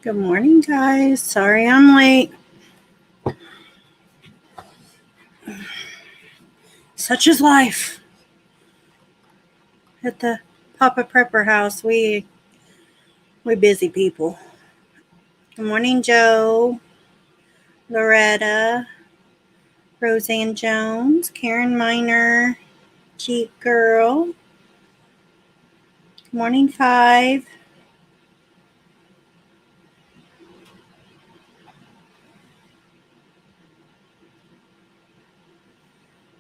Good morning, guys. Sorry I'm late. Such is life. At the Papa Prepper house, we busy people. Good morning, Joe, Loretta, Roseanne Jones, Karen Miner, Jeep Girl. Good morning, Five.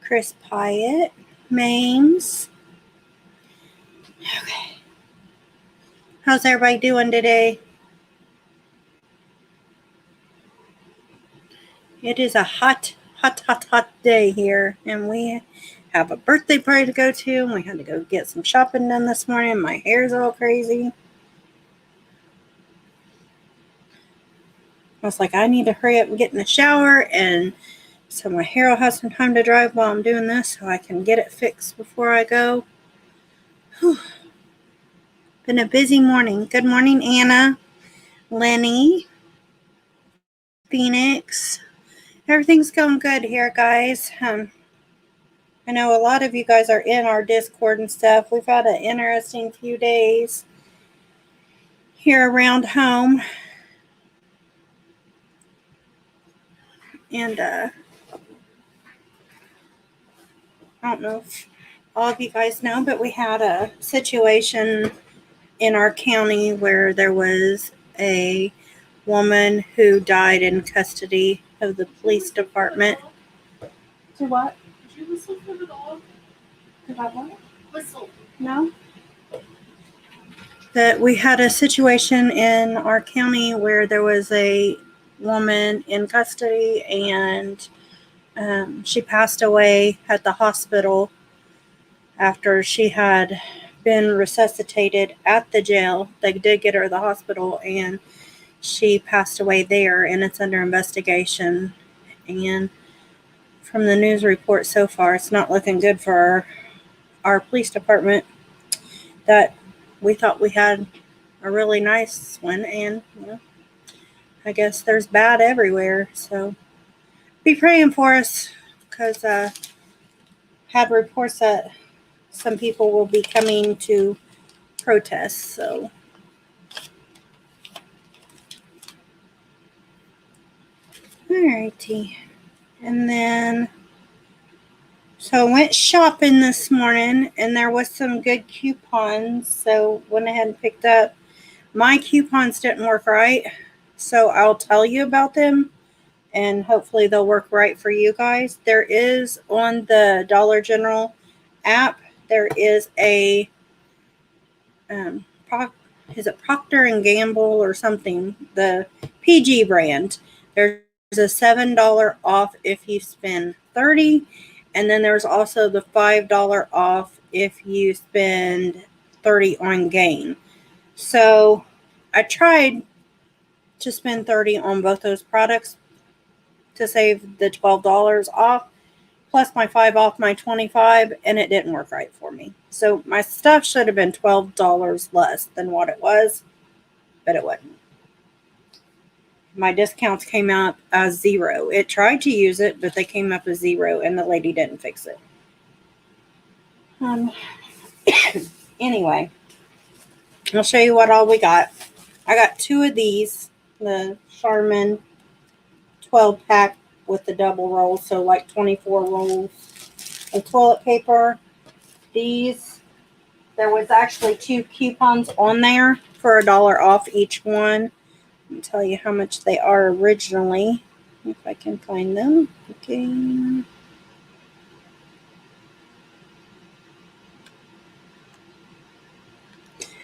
Chris Pyatt, Mames. Okay. How's everybody doing today? It is a hot day here, and we have a birthday party to go to, and we had to go get some shopping done this morning. My hair's all crazy. I was like, I need to hurry up and get in the shower, and so my hair will have some time to dry while I'm doing this, so I can get it fixed before I go. Whew. Been a busy morning. Good morning, Anna, Lenny, Phoenix. Everything's going good here, guys. I know a lot of you guys are in our Discord and stuff. We've had an interesting few days here around home. And I don't know if all of you guys know, but we had a situation in our county where there was a woman who died in custody of the police department. To what? Did you whistle for the dog? Did I what? Whistle. No. That we had a situation in our county where there was a woman in custody, and she passed away at the hospital after she had been resuscitated at the jail. They did get her to the hospital, and she passed away there, and it's under investigation. And from the news report so far, it's not looking good for our police department. That we thought we had a really nice one, and I guess there's bad everywhere. So be praying for us, because had reports that some people will be coming to protest. So alrighty. And then, so I went shopping this morning, and there was some good coupons, so went ahead and picked up. My coupons didn't work right, so I'll tell you about them, and hopefully they'll work right for you guys. There is, on the Dollar General app, there is a, is it Procter & Gamble or something, the PG brand. There's a $7 off if you spend $30, and then there's also the $5 off if you spend $30 on Gain. So I tried to spend $30 on both those products to save the $12 off, plus my $5 off my $25, and it didn't work right for me. So my stuff should have been $12 less than what it was, but it wasn't. My discounts came up as 0. It tried to use it, but they came up as 0, and the lady didn't fix it. Anyway, I'll show you what all we got. I got 2 of these, the Charmin 12-pack with the double roll, so like 24 rolls of toilet paper. These, there was actually 2 coupons on there for $1 off each one. I'll tell you how much they are originally, if I can find them. Okay.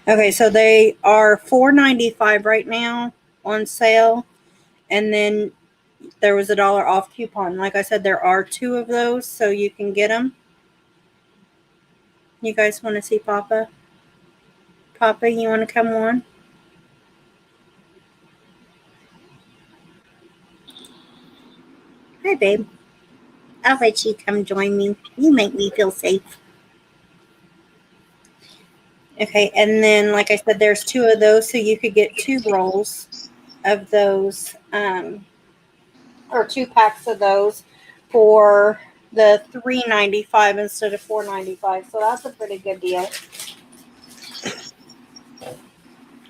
Okay, so they are $4.95 right now on sale, and then there was a $1 off coupon. Like I said, there are 2 of those, so you can get them. You guys want to see Papa? Papa, you want to come on? Hi, babe. I'll let you come join me. You make me feel safe. Okay, and then, like I said, there's 2 of those, so you could get 2 rolls of those, or 2 packs of those for the $3.95 instead of $4.95. So that's a pretty good deal.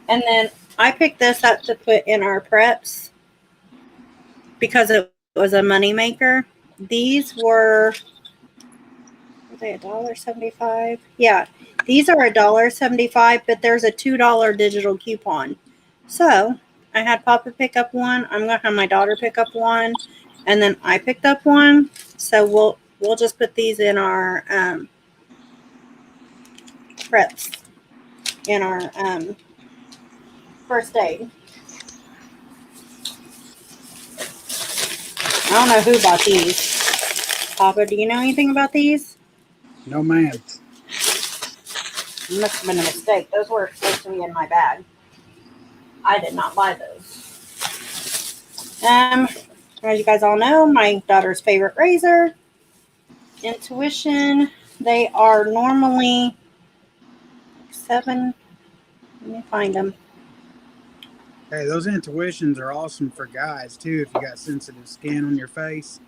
And then I picked this up to put in our preps because it was a moneymaker. These were they $1.75? Yeah, these are $1.75, but there's a $2 digital coupon. So I had Papa pick up one. I'm gonna have my daughter pick up one, and then I picked up one. So we'll just put these in our preps in our first aid. I don't know who bought these. Papa, do you know anything about these? No, ma'am. It must have been a mistake. Those were supposed to be in my bag. I did not buy those. As you guys all know, my daughter's favorite razor, Intuition. They are normally 7. Let me find them. Hey, those intuitions are awesome for guys too. If you got sensitive skin on your face,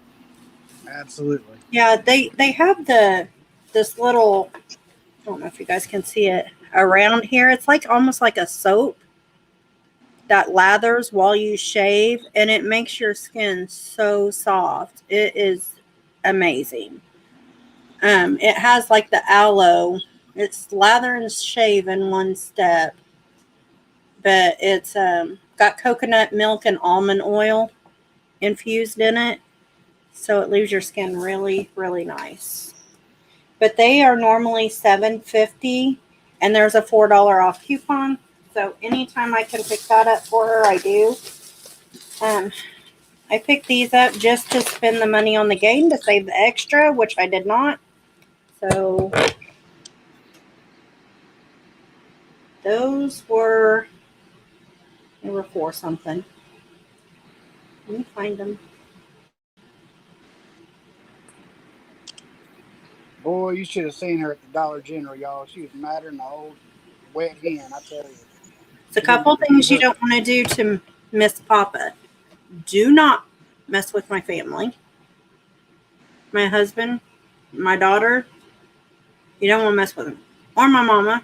absolutely. Yeah, they have this little. I don't know if you guys can see it around here. It's like almost like a soap that lathers while you shave, and it makes your skin so soft. It is amazing. It has like the aloe. It's lather and shave in one step, but it's got coconut milk and almond oil infused in it, so it leaves your skin really, really nice. But they are normally $7.50, and there's a $4 off coupon. So anytime I can pick that up for her, I do. Um, I picked these up just to spend the money on the game to save the extra, which I did not. So those were, they were for something. Let me find them. Boy, you should have seen her at the Dollar General, y'all. She was madder than the old wet hen, I tell you. It's a couple things you don't want to do to miss Papa. Do not mess with my family, my husband, my daughter. You don't want to mess with them. Or my mama.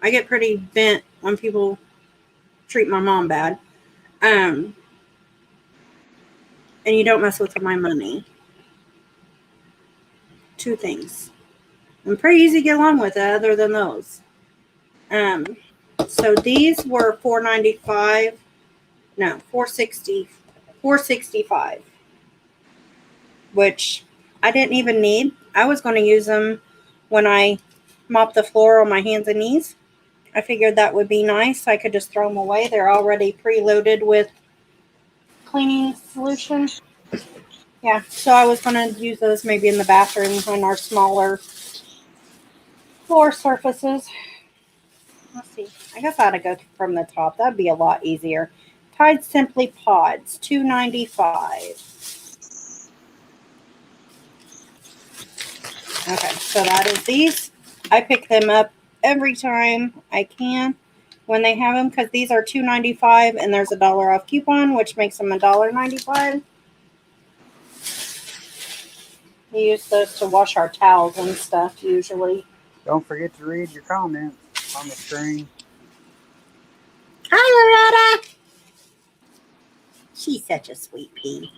I get pretty bent when people treat my mom bad. And you don't mess with my money. 2 things. I'm pretty easy to get along with it other than those. Um, so these were $4.95. No, $4.65. Which I didn't even need. I was going to use them when I mop the floor on my hands and knees. I figured that would be nice. I could just throw them away. They're already preloaded with cleaning solution. Yeah, so I was going to use those maybe in the bathroom on our smaller floor surfaces. Let's see. I guess I ought to go from the top. That'd be a lot easier. Tide Simply Pods, $2.95. Okay, so that is these. I pick them up every time I can when they have them because these are $2.95 and there's a $1 off coupon, which makes them $1.95. We use those to wash our towels and stuff usually. Don't forget to read your comments on the screen. Hi, Loretta. She's such a sweet pea.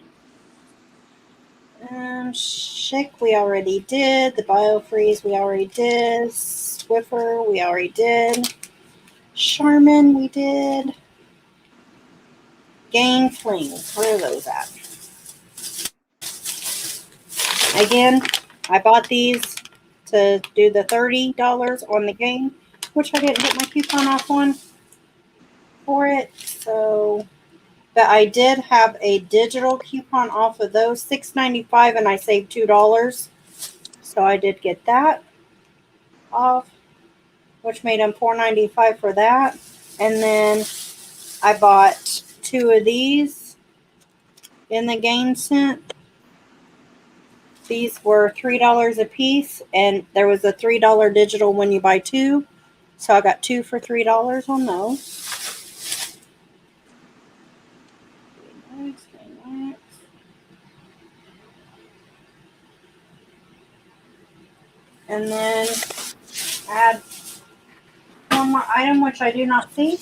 Schick we already did. The Biofreeze we already did. Swiffer we already did. Charmin we did. Gain Flings. Where are those at? Again, I bought these to do the $30 on the game, which I didn't get my coupon off on for it. So, but I did have a digital coupon off of those, $6.95, and I saved $2. So I did get that off, which made them $4.95 for that. And then I bought 2 of these in the Gain Scent. These were $3 a piece, and there was a $3 digital when you buy 2. So I got 2 for $3 on those. And then add one more item, which I do not see,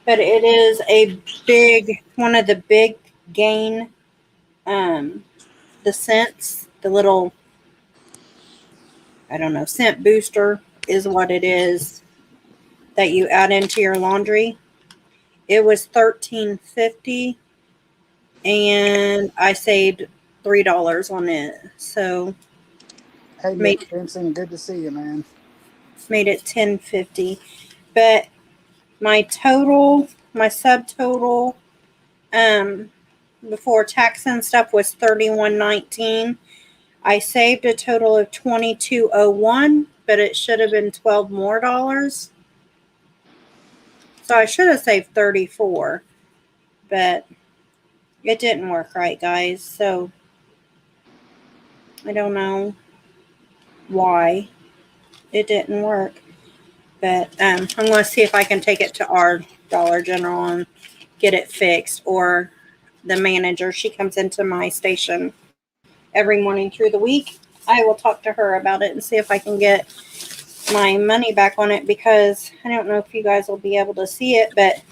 but it is a big, one of the big gain, the scents, the little, I don't know, scent booster is what it is that you add into your laundry. It was $13.50 and I saved $3 on it. So Hey, Nick made Benson, good to see you, man. made it $10.50. But my total, my subtotal, um, before tax and stuff was $31.19. I saved a total of $22.01, but it should have been $12 more. So I should have saved 34, but it didn't work right, guys. So I don't know why it didn't work. But I'm going to see if I can take it to our Dollar General and get it fixed. Or the manager, she comes into my station every morning through the week. I will talk to her about it and see if I can get my money back on it, because I don't know if you guys will be able to see it, but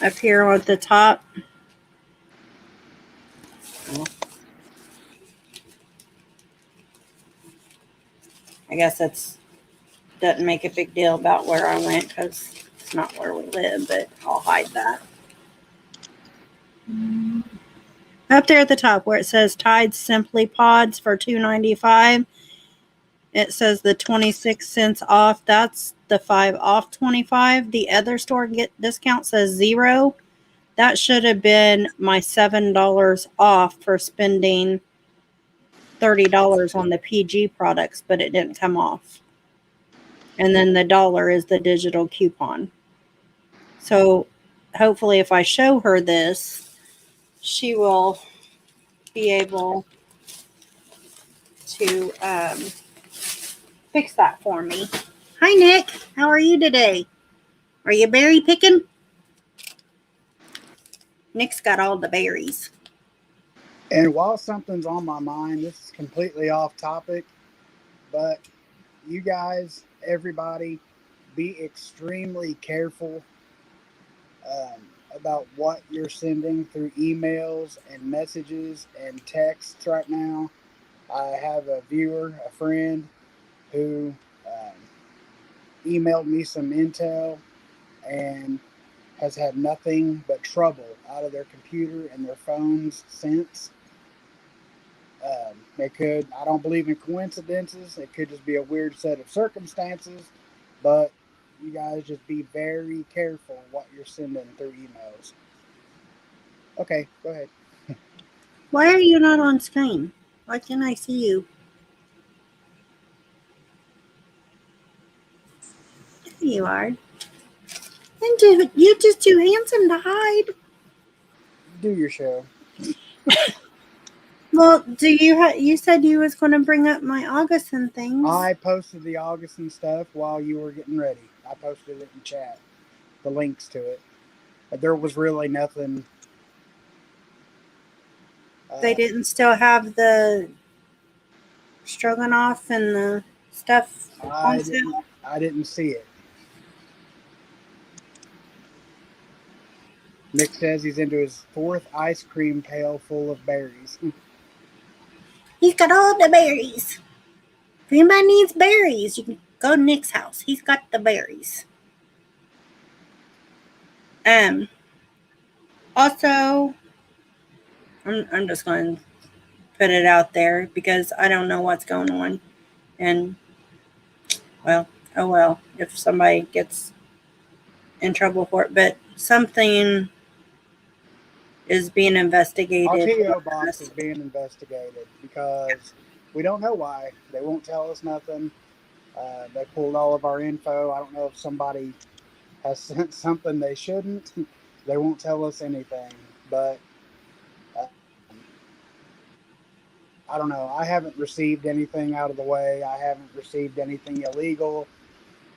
up here at the top, I guess it's doesn't make a big deal about where I went because it's not where we live, but I'll hide that. Up there at the top where it says Tide Simply Pods for $2.95, it says the 26 cents off. That's the 5 off 25. The other store get discount says 0. That should have been my $7 off for spending $30 on the PG products, but it didn't come off. And then the dollar is the digital coupon. So hopefully if I show her this, she will be able to fix that for me. Hi, Nick. How are you today? Are you berry picking? Nick's got all the berries. And while something's on my mind, this is completely off topic, but you guys, everybody, be extremely careful about what you're sending through emails and messages and texts right now. I have a viewer, a friend, who emailed me some intel and has had nothing but trouble out of their computer and their phones since. It could, I don't believe in coincidences. It could just be a weird set of circumstances, but you guys just be very careful what you're sending through emails. Okay, go ahead. Why are you not on screen? Why can't I see you? There you are. And you're just too handsome to hide. Do your show. Well, do you said you was going to bring up my Augustin things. I posted the Augustin stuff while you were getting ready. I posted it in chat, the links to it. But there was really nothing. They didn't still have the stroganoff and the stuff on sale. I didn't see it. Nick says he's into his 4th ice cream pail full of berries. He's got all the berries. If anybody needs berries, you can go to Nick's house. He's got the berries. Also, I'm just going to put it out there because I don't know what's going on. And, well, oh well, if somebody gets in trouble for it. But something is being investigated. Our P.O. box is being investigated because we don't know why. They won't tell us nothing. They pulled all of our info. I don't know if somebody has sent something they shouldn't. They won't tell us anything. But I don't know. I haven't received anything out of the way. I haven't received anything illegal.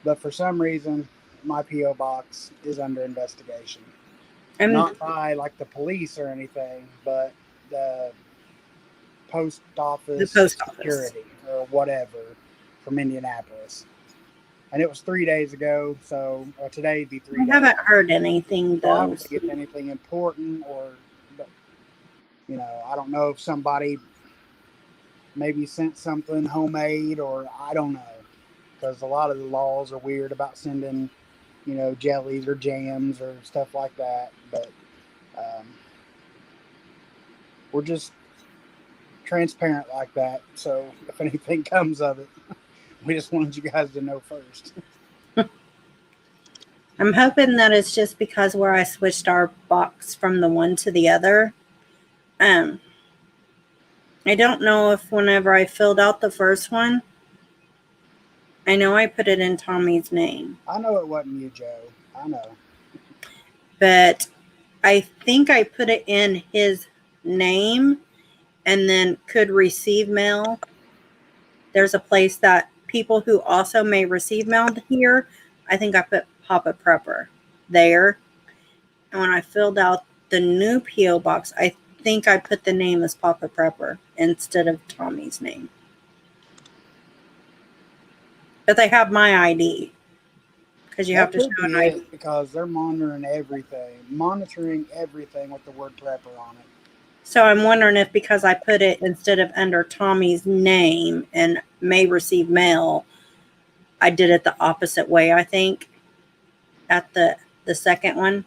But for some reason, my P.O. box is under investigation. Not by like the police or anything, but post office The post office. security or whatever from Indianapolis. And it was 3 days ago, so today'd be 3 I days. haven't heard anything So I though. don't think it's anything important, or I don't know if somebody maybe sent something homemade, or I don't know, because a lot of the laws are weird about sending, jellies or jams or stuff like that. But um, we're just transparent like that. So if anything comes of it, we just wanted you guys to know first. I'm hoping that it's just because where I switched our box from the one to the other. I don't know if whenever I filled out the first one, I know I put it in Tommy's name. I know it wasn't you, Joe. I know. But I think I put it in his name and then could receive mail. There's a place that people who also may receive mail here, I think I put Papa Prepper there. And when I filled out the new P.O. box, I think I put the name as Papa Prepper instead of Tommy's name. But they have my ID because you have to show That could an be ID. it, because they're monitoring everything with the word prepper on it. So I'm wondering if because I put it instead of under Tommy's name and may receive mail, I did it the opposite way, I think, at the second one.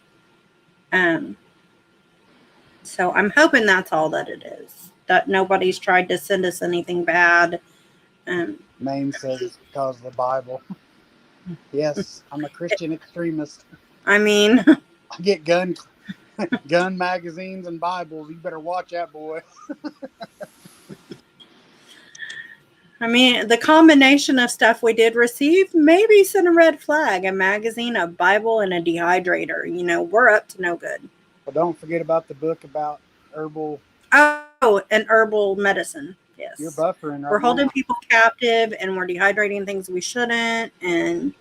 So I'm hoping that's all that it is. That nobody's tried to send us anything bad. Name says it's because of the Bible. Yes, I'm a Christian extremist. I mean, I get gun magazines and Bibles. You better watch out, boy. the combination of stuff we did receive maybe sent a red flag. A magazine, a Bible, and a dehydrator. We're up to no good. But don't forget about the book about herbal. Oh, and herbal medicine. Yes. You're buffering right We're holding now. people captive and we're dehydrating things we shouldn't. And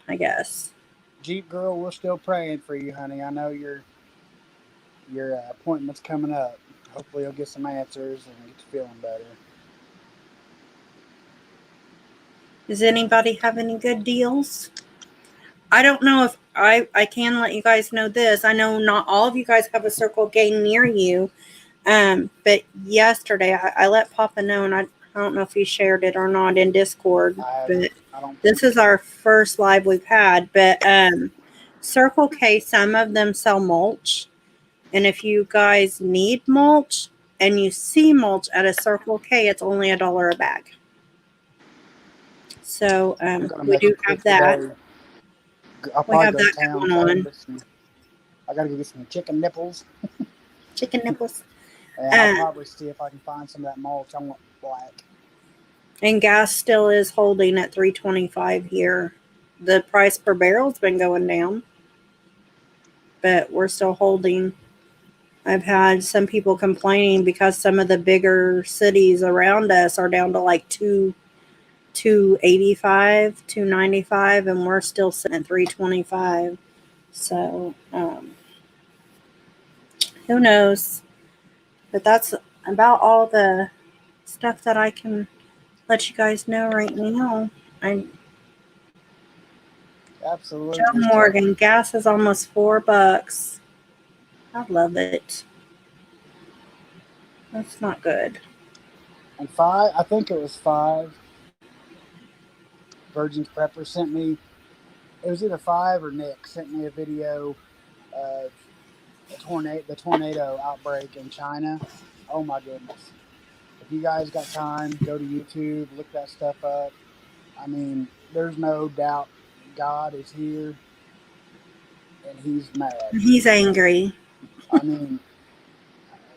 I guess. Jeep girl, we're still praying for you, honey. I know your appointment's coming up. Hopefully you'll get some answers and get you feeling better. Does anybody have any good deals? I don't know if I can let you guys know this. I know not all of you guys have a Circle K near you. But yesterday I let Papa know, and I don't know if he shared it or not in Discord. But this is our first live we've had. But Circle K, some of them sell mulch, and if you guys need mulch and you see mulch at a Circle K, it's only $1 a bag. So we do have that. Today. I'll We probably have go that to town. going on. I gotta go get some chicken nipples. Chicken nipples. And I'll probably see if I can find some of that mulch. I want black. And gas still is holding at $3.25 here. The price per barrel's been going down, but we're still holding. I've had some people complaining because some of the bigger cities around us are down to like $2.85, $2.95, and we're still sitting at $3.25. So who knows? But that's about all the stuff that I can let you guys know right now. Absolutely. Joe Morgan, gas is almost $4. I love it. That's not good. And I think it was 5. Virgin's Prepper sent me. It was either 5 or Nick sent me a video of the tornado outbreak in China. Oh my goodness! If you guys got time, go to YouTube, look that stuff up. I mean, there's no doubt God is here, and He's mad. He's angry. I mean,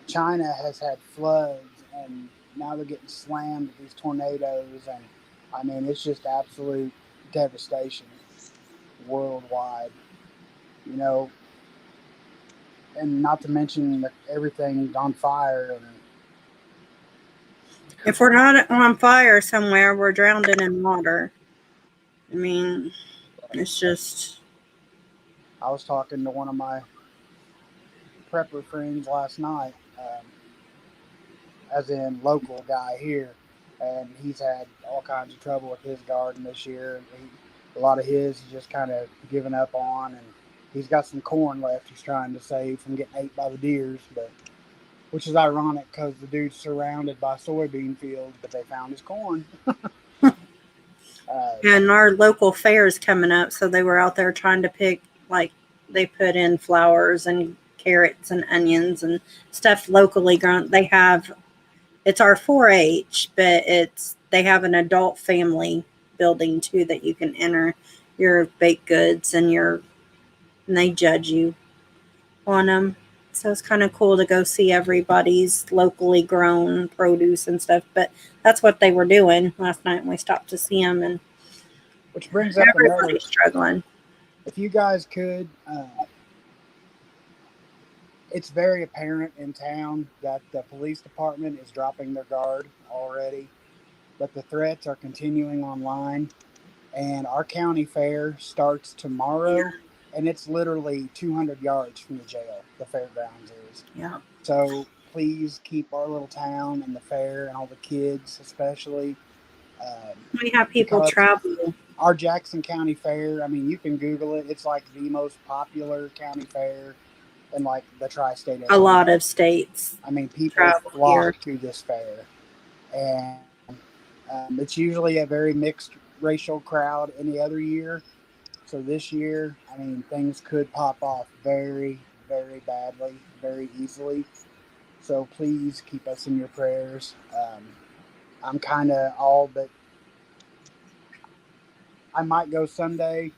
China has had floods, and now they're getting slammed with these tornadoes, and I mean, it's just absolute devastation worldwide. And not to mention that everything's on fire. And if we're not on fire somewhere, we're drowning in water. I mean, it's just. I was talking to one of my prepper friends last night. as in local guy here, and he's had all kinds of trouble with his garden this year. A lot of his he's just kind of given up on, and he's got some corn left he's trying to save from getting ate by the deers, but which is ironic because the dude's surrounded by soybean fields, but they found his corn. And our local fair is coming up, so they were out there trying to pick, like, they put in flowers and carrots and onions and stuff locally grown. They have, it's our 4-H, but they have an adult family building too that you can enter your baked goods and they judge you on them. So it's kind of cool to go see everybody's locally grown produce and stuff. But that's what they were doing last night when we stopped to see them, and which brings up another. everybody's struggling. If you guys could, it's very apparent in town that the police department is dropping their guard already, but the threats are continuing online. And our county fair starts tomorrow, and it's literally 200 yards from the jail. The fairgrounds is. Yeah. So please keep our little town and the fair and all the kids, especially. We have people travel. Our Jackson County Fair, I mean, you can Google it. It's like the most popular county fair in like the tri-state area. A lot of states. I mean, people flock to this fair. And it's usually a very mixed racial crowd any other year. So this year, I mean, things could pop off very, very badly, very easily. So please keep us in your prayers. I'm kind of all but I might go Sunday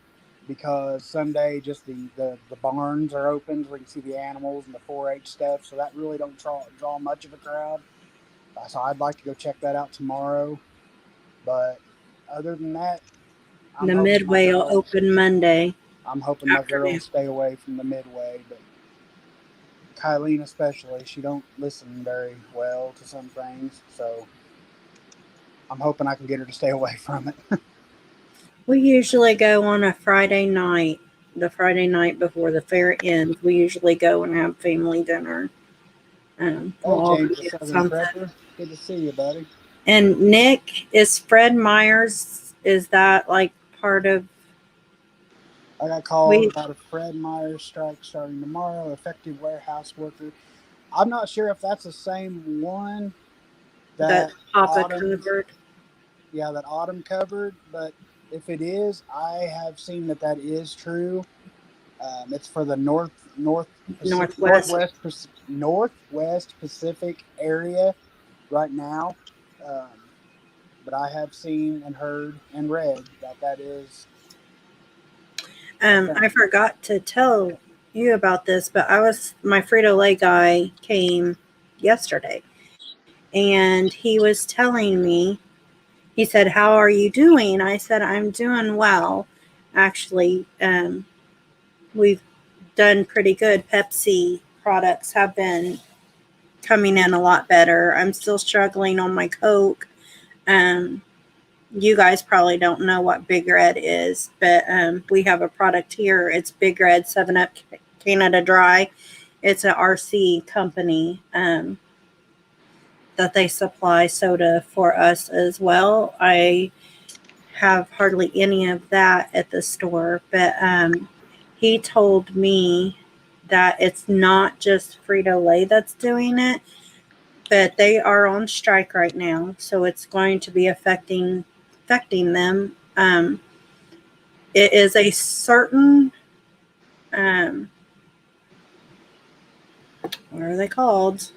because Sunday just the barns are open so we can see the animals and the 4-H stuff. So that really don't draw much of a crowd. So I'd like to go check that out tomorrow. But other than that, the Midway will open Monday. I'm hoping my girls stay away from the Midway, but Kylene especially, she don't listen very well to some things. So I'm hoping I can get her to stay away from it. We usually go on a Friday night, the Friday night before the fair ends. We usually go and have family dinner. James, the Southern Prepper. Good to see you, buddy. And Nick, is Fred Myers, is that like part of... I got called about a Fred Myers strike starting tomorrow, effective warehouse worker. I'm not sure if that's the same one that Papa covered. Yeah, that Autumn covered, but if it is, I have seen that is true. It's for the Northwest Pacific area right now. But I have seen and heard and read that is. I forgot to tell you about this, but my Frito-Lay guy came yesterday, and he was telling me, he said, "How are you doing?" I said, "I'm doing well. Actually, we've done pretty good. Pepsi products have been coming in a lot better. I'm still struggling on my Coke. You guys probably don't know what Big Red is, but we have a product here. It's Big Red 7-Up Canada Dry. It's an RC company that they supply soda for us as well. I have hardly any of that at the store, but he told me that it's not just Frito-Lay that's doing it, but they are on strike right now, so it's going to be affecting them. It is a certain what are they called?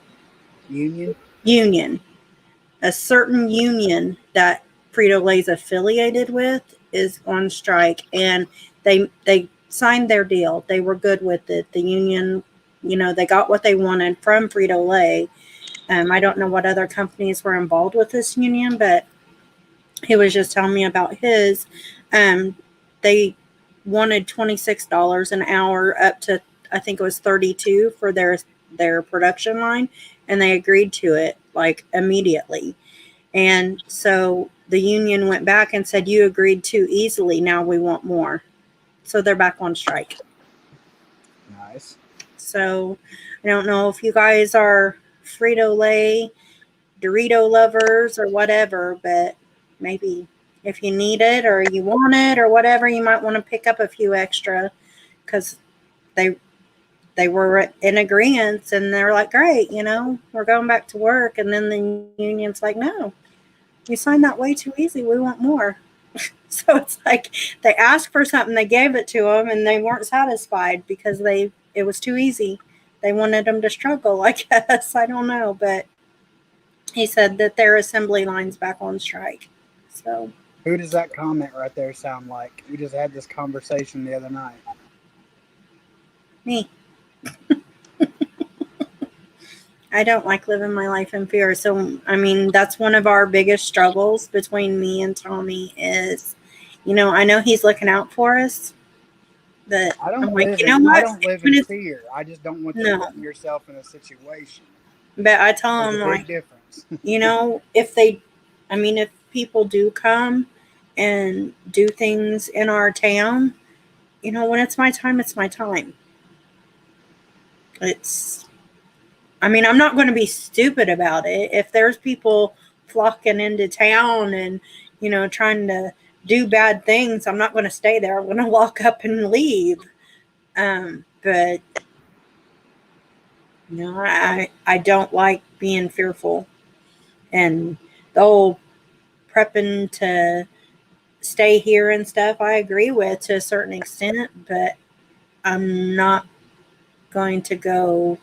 Union. A certain union that Frito-Lay's affiliated with is on strike, and they signed their deal. They were good with it. The union, they got what they wanted from Frito-Lay. I don't know what other companies were involved with this union, but he was just telling me about his. They wanted $26 an hour up to, I think it was 32 for their production line, and they agreed to it like immediately. And so the union went back and said, "You agreed too easily. Now we want more." So they're back on strike. Nice. So I don't know if you guys are Frito-Lay Dorito lovers or whatever, but maybe if you need it or you want it or whatever, you might want to pick up a few extra because they they were in agreement and they're like, great, we're going back to work. And then the union's like, no, you signed that way too easy. We want more. So it's like they asked for something, they gave it to them, and they weren't satisfied because it was too easy. They wanted them to struggle, I guess. I don't know, but he said that their assembly line's back on strike. So Who does that comment right there sound like? We just had this conversation the other night. me. I don't like living my life in fear. So, I mean, that's one of our biggest struggles between me and Tommy is, I know he's looking out for us, but I'm like, you know I what? don't live in fear. I just don't want you No. putting yourself in a situation. But I tell There's him, a big like, difference. if people do come and do things in our town, when it's my time, it's my time. I'm not going to be stupid about it. If there's people flocking into town and, trying to do bad things, I'm not going to stay there. I'm going to walk up and leave. But, I don't like being fearful. And the whole prepping to stay here and stuff, I agree with to a certain extent, but I'm not going to go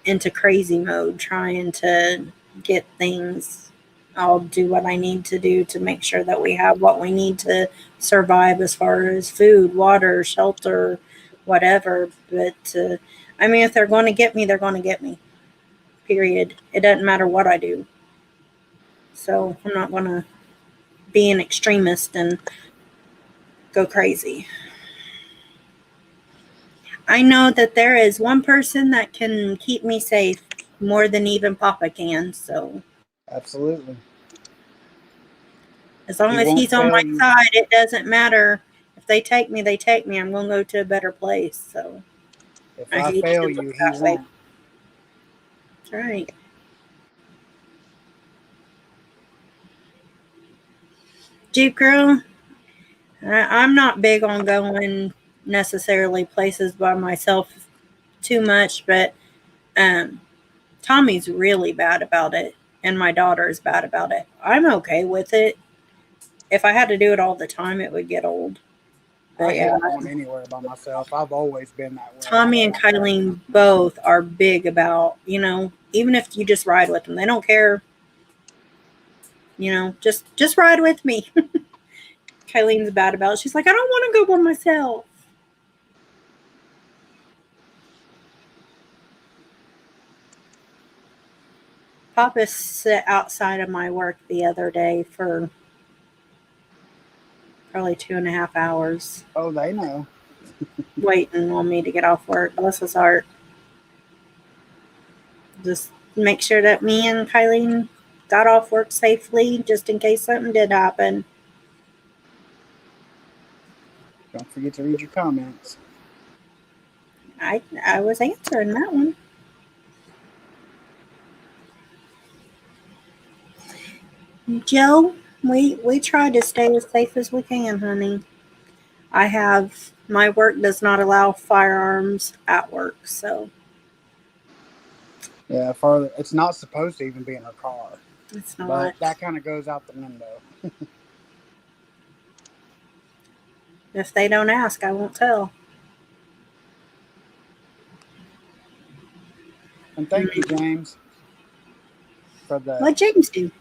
into crazy mode trying to get things. I'll do what I need to do to make sure that we have what we need to survive as far as food, water, shelter, whatever. But if they're going to get me, they're going to get me. Period. It doesn't matter what I do. So I'm not going to be an extremist and go crazy. I know that there is one person that can keep me safe more than even Papa can. So Absolutely. as long He as won't he's on fail my you. side, it doesn't matter. If they take me, they take me. I'm going to go to a better place. So If I I hate to fail look you, he that way. won't. That's right. Jeep Girl, I'm not big on going necessarily places by myself too much, but um, Tommy's really bad about it, and my daughter is bad about it. I'm okay with it. If I had to do it all the time, it would get old. I But yeah, hate going anywhere by myself. I've always been that way. Tommy and Kylene both are big about, even if you just ride with them, they don't care. Just ride with me. Kylene's bad about it. She's like, I don't want to go by myself. Papa sat outside of my work the other day for probably 2.5 hours Oh, they know. waiting on me to get off work. Bless his heart. Just make sure that me and Kylene got off work safely just in case something did happen. Don't forget to read your comments. I was answering that one. Joe, we try to stay as safe as we can, honey. My work does not allow firearms at work, so Yeah, further, it's not supposed to even be in her car, it's but not. that kind of goes out the window. If they don't ask, I won't tell. And thank you, James, for the. What James do?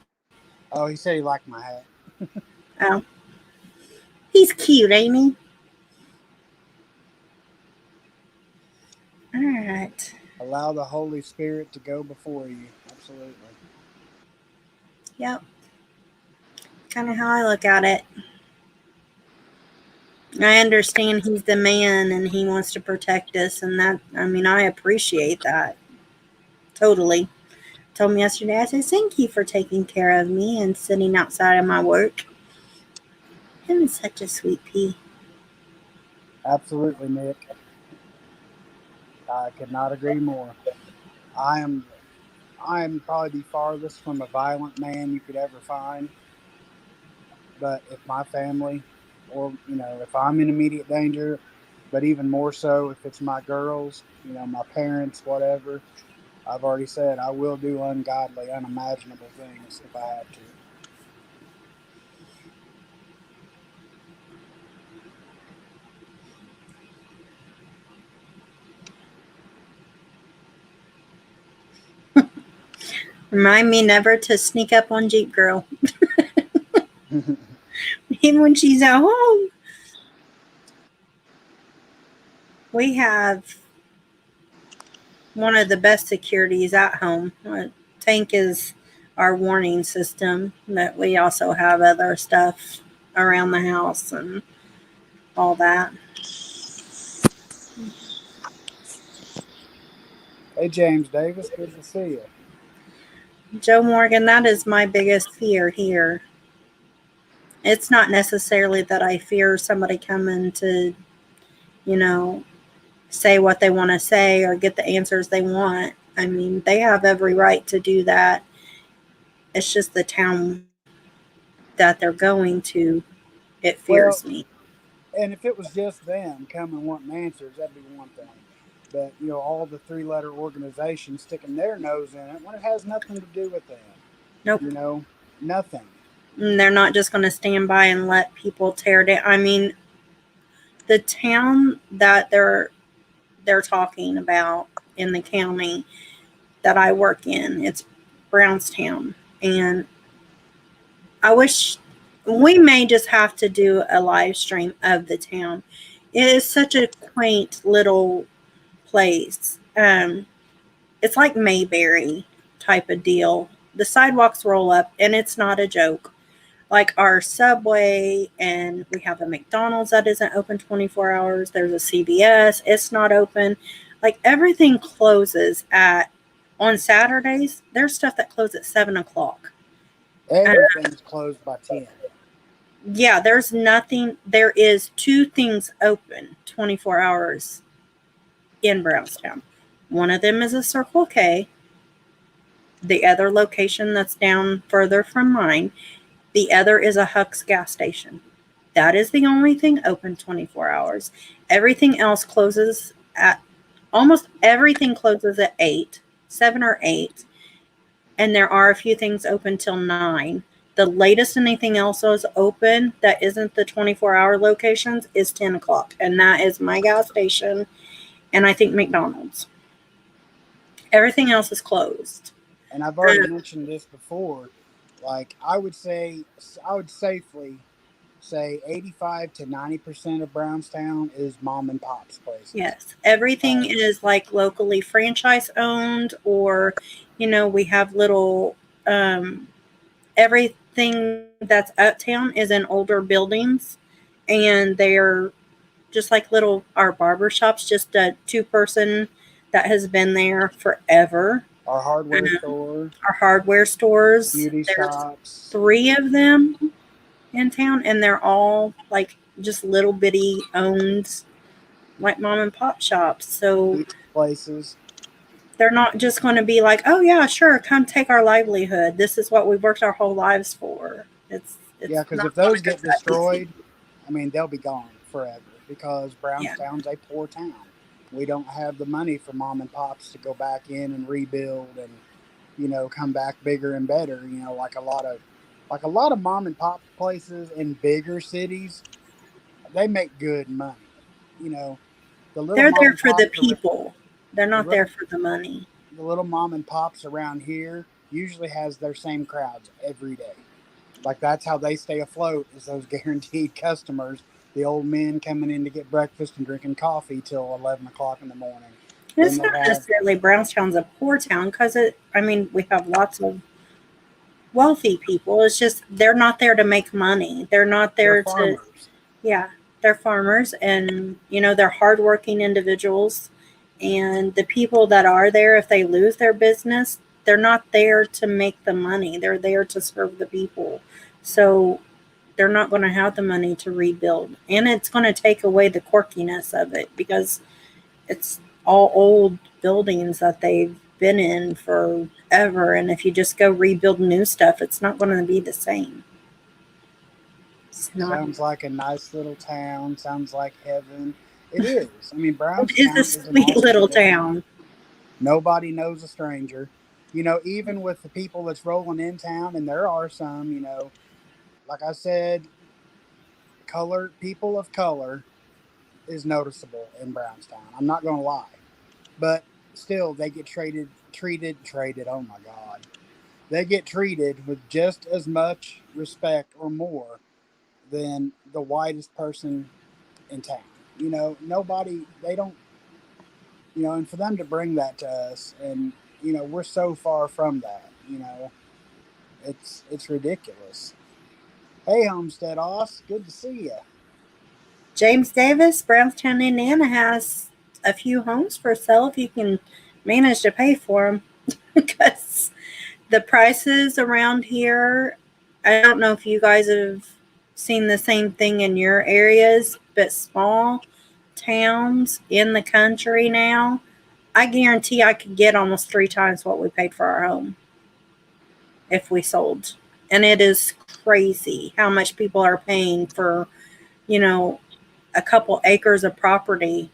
Oh, he said he liked my hat. Oh, he's cute, ain't he? All right. Allow the Holy Spirit to go before you. Absolutely. Yep. Kind of how I look at it. I understand he's the man and he wants to protect us, and I appreciate that. Totally. Told me yesterday, I said, thank you for taking care of me and sitting outside of my work. Him is such a sweet pea. Absolutely, Nick. I could not agree more. I am I'm probably the farthest from a violent man you could ever find. But if my family, or if I'm in immediate danger, but even more so if it's my girls, my parents, whatever, I've already said I will do ungodly, unimaginable things if I have to. Remind me never to sneak up on Jeep Girl, even when she's at home. We have one of the best securities at home. Tank is our warning system, but we also have other stuff around the house and all that. Hey, James Davis, good to see you. Joe Morgan, that is my biggest fear here. It's not necessarily that I fear somebody coming to, you know, say what they want to say or get the answers they want. I mean, they have every right to do that. It's just the town that they're going to, it fears Well, me. and if it was just them coming wanting answers, that'd be one thing. But all the three-letter organizations sticking their nose in it when it has nothing to do with them. Nope. You know, nothing. And they're not just going to stand by and let people tear down. I mean, the town that they're talking about in the county that I work in, it's Brownstown, and I wish we may just have to do a live stream of the town. It is such a quaint little place. It's like Mayberry type of deal. The sidewalks roll up, and it's not a joke. Like our Subway, and we have a McDonald's that isn't open 24 hours. There's a CVS, it's not open. Like everything closes at on Saturdays. There's stuff that closes at 7 o'clock. Everything's closed by 10. Yeah, there's nothing. There is two things open 24 hours in Brownstown. One of them is a Circle K. The other location that's down further from mine, the other is a Huck's gas station. That is the only thing open 24 hours. Everything else closes at almost everything closes at 8, 7 or 8. And there are a few things open till 9. The latest anything else is open that isn't the 24-hour locations is 10 o'clock. And that is my gas station and I think McDonald's. Everything else is closed. And I've already mentioned this before. Like I would safely say 85 to 90% of Brownstown is mom and pop's places. Yes. Everything is like locally franchise owned, or, we have little, everything that's uptown is in older buildings, and they're just like our barber shops, just a 2-person that has been there forever. Our hardware store, Our hardware stores, beauty there's shops, 3 of them in town, and they're all like just little bitty owned, like mom and pop shops. So places. they're not just going to be like, oh yeah, sure, come take our livelihood. This is what we worked our whole lives for. It's Yeah, because not if those gonna get go that easy. destroyed, I mean, they'll be gone forever because Yeah. Brownstown's a poor town. We don't have the money for mom and pops to go back in and rebuild and come back bigger and better. Like a lot of mom and pop places in bigger cities, they make good money. You know, the little They're mom there and for the pops people. They're the not there little for the money. the little mom and pops around here usually has their same crowds every day. Like that's how they stay afloat is those guaranteed customers. The old men coming in to get breakfast and drinking coffee till 11 o'clock in the morning. And Then it's they not have necessarily Brownstown's a poor town because we have lots of wealthy people. It's just they're not there to make money. They're not their there to, farmers. yeah, they're farmers, and they're hardworking individuals. And the people that are there, if they lose their business, they're not there to make the money. They're there to serve the people. So they're not going to have the money to rebuild. And it's going to take away the quirkiness of it because it's all old buildings that they've been in forever. And if you just go rebuild new stuff, it's not going to be the same. It's not. Sounds like a nice little town. Sounds like heaven. It is. I mean, It is a Brownstown is a sweet nice little little town. town. Nobody knows a stranger. Even with the people that's rolling in town, and there are some, like I said, people of color is noticeable in Brownstown. I'm not going to lie. But still, they get traded. Oh my God. They get treated with just as much respect or more than the whitest person in town. Nobody, they don't, and for them to bring that to us, and, we're so far from that, it's ridiculous. Hey, Homestead Oss, good to see you. James Davis, Brownstown, Indiana has a few homes for sale if you can manage to pay for them. Because the prices around here, I don't know if you guys have seen the same thing in your areas, but small towns in the country now, I guarantee I could get almost 3 times what we paid for our home if we sold. And it is crazy how much people are paying for, you know, a couple acres of property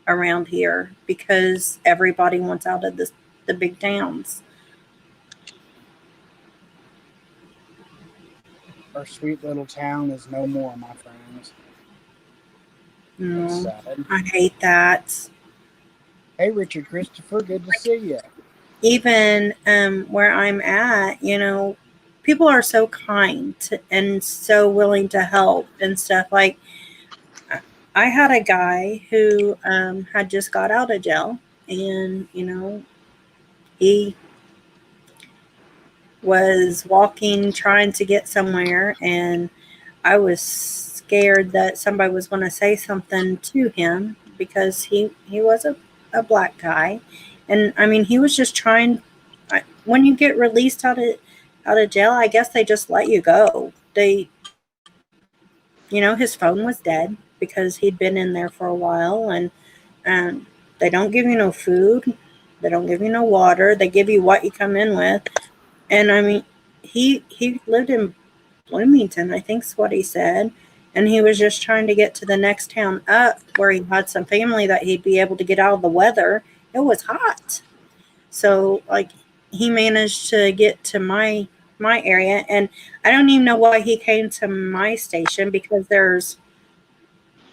around here because everybody wants out of the big towns. Our sweet little town is no more, my friends. It's No, sad. I hate that. Hey, Richard Christopher, good to see you. Even where I'm at, people are so kind and so willing to help and stuff. Like, I had a guy who had just got out of jail, and he was walking, trying to get somewhere, and I was scared that somebody was going to say something to him because he was a black guy, and I mean he was just trying. When you get released out of jail, I guess they just let you go. His phone was dead because he'd been in there for a while, and they don't give you no food, they don't give you no water, they give you what you come in with, and I mean he lived in Bloomington, I think's what he said. And he was just trying to get to the next town up where he had some family that he'd be able to get out of the weather. It was hot. So like he managed to get to my area, and I don't even know why he came to my station because there's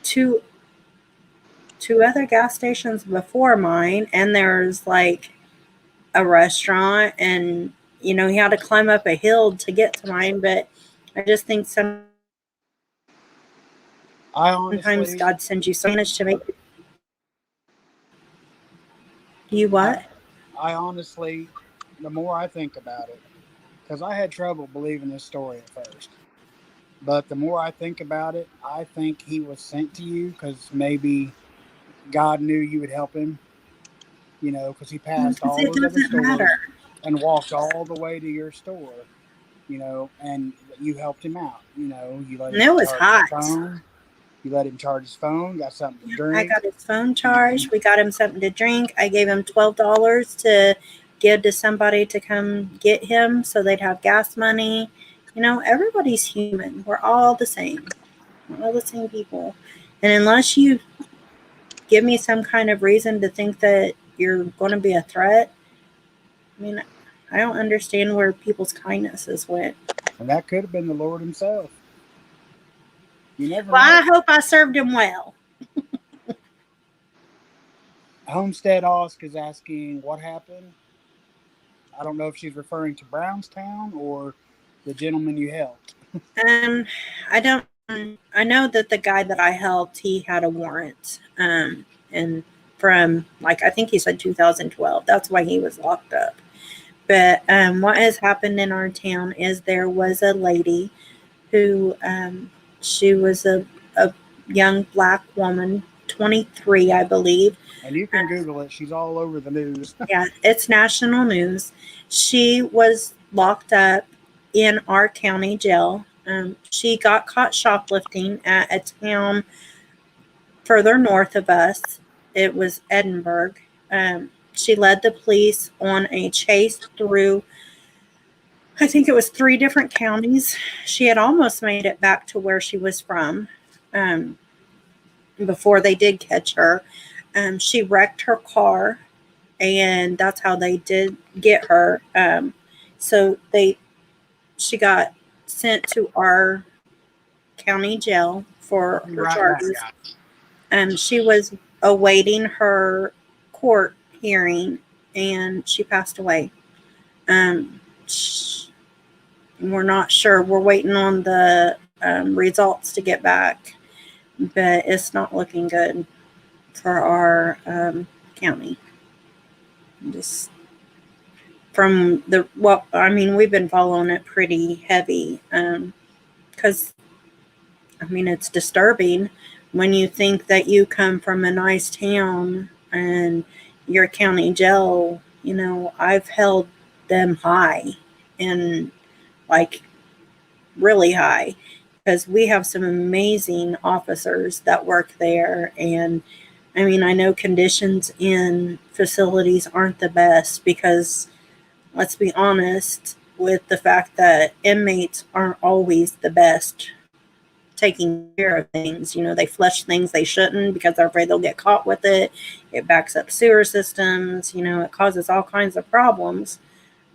two two other gas stations before mine, and there's like a restaurant, and he had to climb up a hill to get to mine. But I just think I sometimes honestly, God sends you so manage to make you I, what? I honestly, the more I think about it, because I had trouble believing this story at first. But the more I think about it, I think he was sent to you because maybe God knew you would help him, because he passed Because all it those other doesn't matter. stores and walked all the way to your store, and you helped him out. You let And him it was charge his hot. phone. You let him charge his phone, got something to I drink. got his phone You know, charged. We got him something to drink. I gave him $12 to give to somebody to come get him so they'd have gas money. Everybody's human. We're all the same. We're all the same people. And unless you give me some kind of reason to think that you're going to be a threat, I mean, I don't understand where people's kindnesses went. and that could have been the Lord himself. You never Well, I know. hope I served him well. Homestead Osk is asking what happened. I don't know if she's referring to Brownstown or the gentleman you helped. Um, I don't. I know that the guy that I helped, he had a warrant. And from like I think he said 2012. That's why he was locked up. But what has happened in our town is there was a lady who she was a young black woman, 23, I believe. And you can Google it. She's all over the news. Yeah, it's national news. She was locked up in our county jail. She got caught shoplifting at a town further north of us. It was Edinburgh. She led the police on a chase through, I think it was 3 different counties. She had almost made it back to where she was from before they did catch her. She wrecked her car, and that's how they did get her. So she got sent to our county jail for her Right back, charges. guys. She was awaiting her court hearing, and she passed away. We're not sure. We're waiting on the results to get back, but it's not looking good for our county. Just from we've been following it pretty heavy because it's disturbing when you think that you come from a nice town and your county jail. I've held them high, and like really high, because we have some amazing officers that work there. And I know conditions in facilities aren't the best, because let's be honest with the fact that inmates aren't always the best taking care of things. They flush things they shouldn't because they're afraid they'll get caught with it. It backs up sewer systems. It causes all kinds of problems.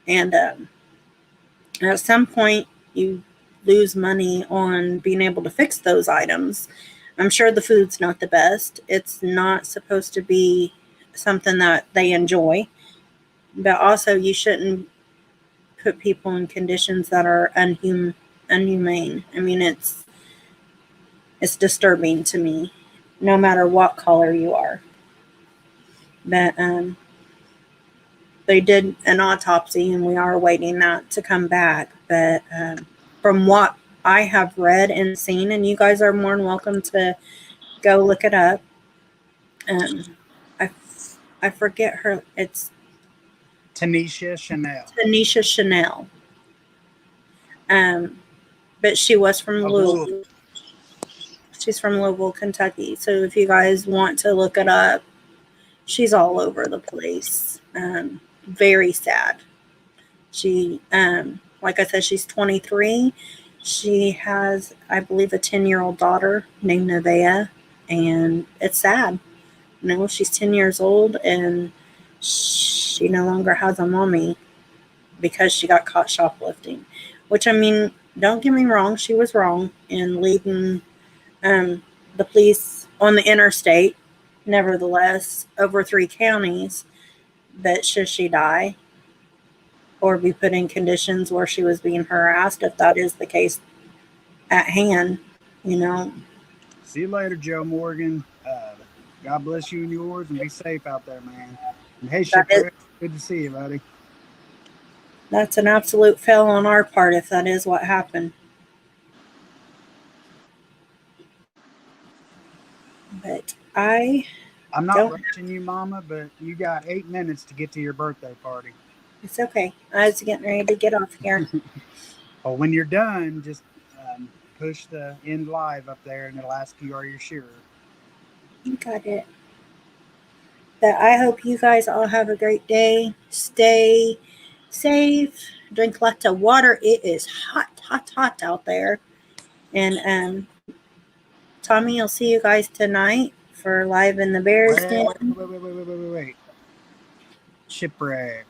And at some point, you lose money on being able to fix those items. I'm sure the food's not the best. It's not supposed to be something that they enjoy. But also, you shouldn't put people in conditions that are inhumane. It's disturbing to me, no matter what color you are. But they did an autopsy, and we are waiting that to come back. But from what I have read and seen, and you guys are more than welcome to go look it up. I forget her. It's Tanisha Chanel. Tanisha Chanel. But she was from Louisville. She's from Louisville, Kentucky. So if you guys want to look it up, she's all over the place. Very sad. She, like I said, she's 23. She has, I believe, a 10-year-old daughter named Nevaeh, and it's sad. She's 10 years old, and she no longer has a mommy because she got caught shoplifting. Which, don't get me wrong, she was wrong in leaving the police on the interstate, nevertheless, over 3 counties. But should she die or be put in conditions where she was being harassed, if that is the case at hand? See you later, Joe Morgan. God bless you and yours, and be safe out there, man. And hey, Shipwreck, good to see you, buddy. That's an absolute fail on our part if that is what happened. But I'm not rushing you, Mama, but you got 8 minutes to get to your birthday party. It's okay. I was getting ready to get off here. Well, when you're done, just push the end live up there, and it'll ask you, are you sure? You got it. But I hope you guys all have a great day. Stay safe. Drink lots of water. It is hot, hot, hot out there. And Tommy, I'll see you guys tonight for Live in the Bears Den. Wait. Shipwreck.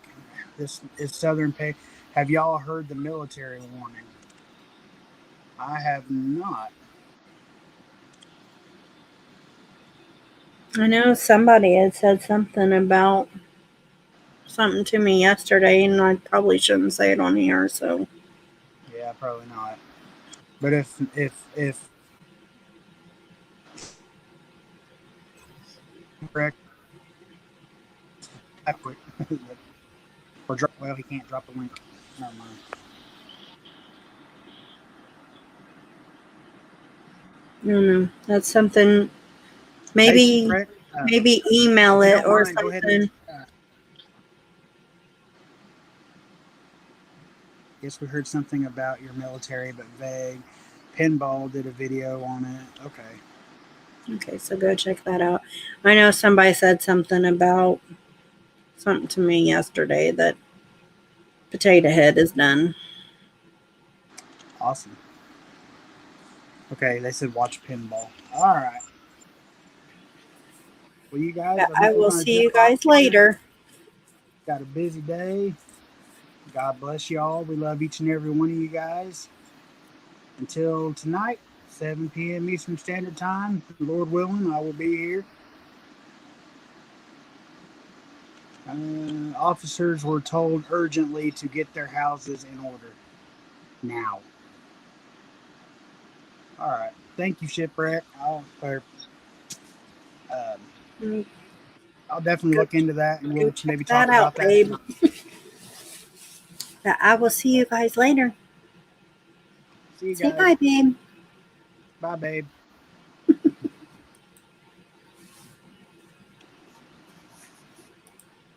This is Southern Pay. Have y'all heard the military warning? I have not. I know somebody had said something about something to me yesterday, and I probably shouldn't say it on here, so. Yeah, probably not. But if correct, or drop. Well, he can't drop a link. Never mind. No, that's something. Maybe email it or something. Yes, we heard something about your military, but vague. Pinball did a video on it. Okay. Okay, so go check that out. I know somebody said something about something to me yesterday that Potato Head is done. Awesome. Okay, they said watch pinball. All right. Well, you guys, I I think we're will going to see you jump off guys here. later. Got a busy day. God bless y'all. We love each and every one of you guys. Until tonight, 7 p.m. Eastern Standard Time, Lord willing, I will be here. Officers were told urgently to get their houses in order now. All right. Thank you, Shipwreck. Mm, I'll definitely Go, look into that, and go we'll check maybe that talk out, about that babe. tonight. I will see you guys later. See you Say guys. bye, babe. Bye, babe.